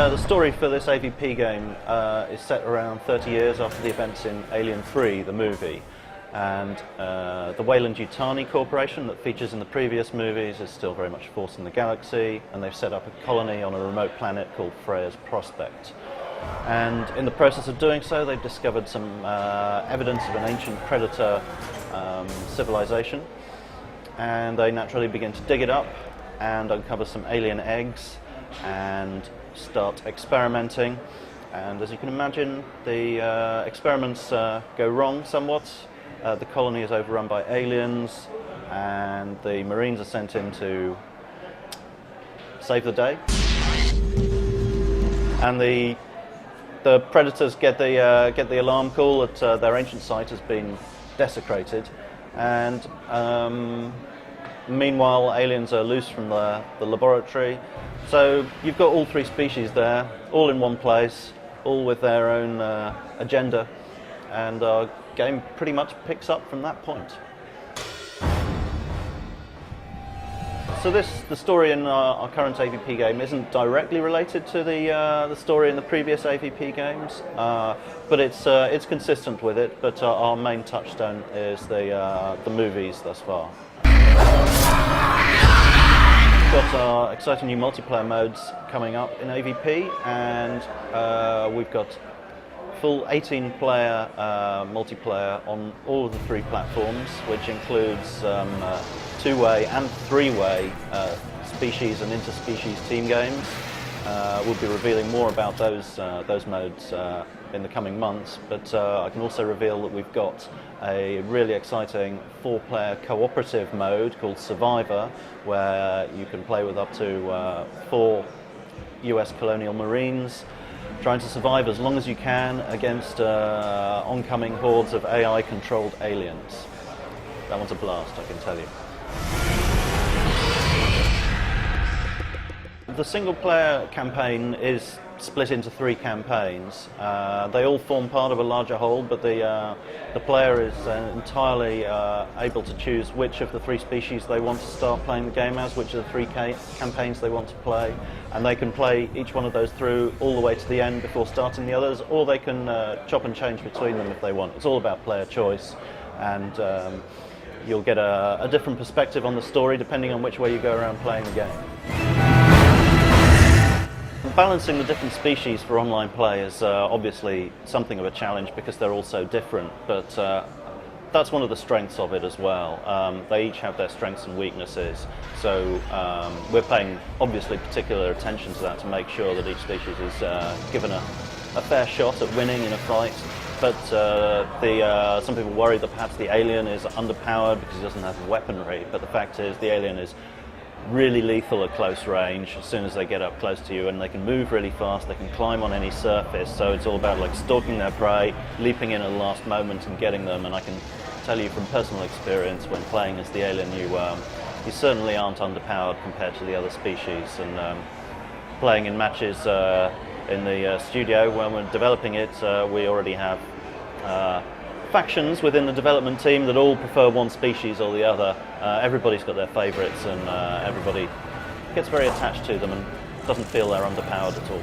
the story for this AVP game is set around 30 years after the events in Alien 3, the movie. And the Weyland-Yutani Corporation that features in the previous movies is still very much a force in the galaxy, and they've set up a colony on a remote planet called Freya's Prospect. And in the process of doing so, they've discovered some evidence of an ancient predator civilization, and they naturally begin to dig it up and uncover some alien eggs and start experimenting. And as you can imagine, the experiments go wrong somewhat. The colony is overrun by aliens, and the Marines are sent in to save the day. And the predators get the alarm call that their ancient site has been desecrated, and meanwhile aliens are loose from the laboratory. So you've got all three species there, all in one place, all with their own agenda, and our game pretty much picks up from that point. So the story in our current AVP game isn't directly related to the story in the previous AVP games, but it's consistent with it. But our main touchstone is the movies thus far. We've got our exciting new multiplayer modes coming up in AVP, and we've got full 18-player multiplayer on all of the three platforms, which includes two-way and three-way species and interspecies team games. We'll be revealing more about those modes in the coming months, but I can also reveal that we've got a really exciting 4-player cooperative mode called Survivor, where you can play with up to 4 US colonial Marines, trying to survive as long as you can against oncoming hordes of AI-controlled aliens. That one's a blast, I can tell you. The single-player campaign is split into 3 campaigns. They all form part of a larger whole, but the player is entirely able to choose which of the 3 species they want to start playing the game as, which of the 3 campaigns they want to play, and they can play each one of those through all the way to the end before starting the others, or they can chop and change between them if they want. It's all about player choice, and you'll get a different perspective on the story depending on which way you go around playing the game. Balancing the different species for online play is obviously something of a challenge because they're all so different, but that's one of the strengths of it as well. They each have their strengths and weaknesses, so we're paying obviously particular attention to that to make sure that each species is given a fair shot at winning in a fight. But some people worry that perhaps the alien is underpowered because he doesn't have weaponry, but the fact is the alien is really lethal at close range as soon as they get up close to you, and they can move really fast, they can climb on any surface, so it's all about like stalking their prey, leaping in at the last moment and getting them. And I can tell you from personal experience, when playing as the alien, you certainly aren't underpowered compared to the other species. And playing in matches in the studio when we're developing it, we already have factions within the development team that all prefer one species or the other. Everybody's got their favourites, and everybody gets very attached to them and doesn't feel they're underpowered at all.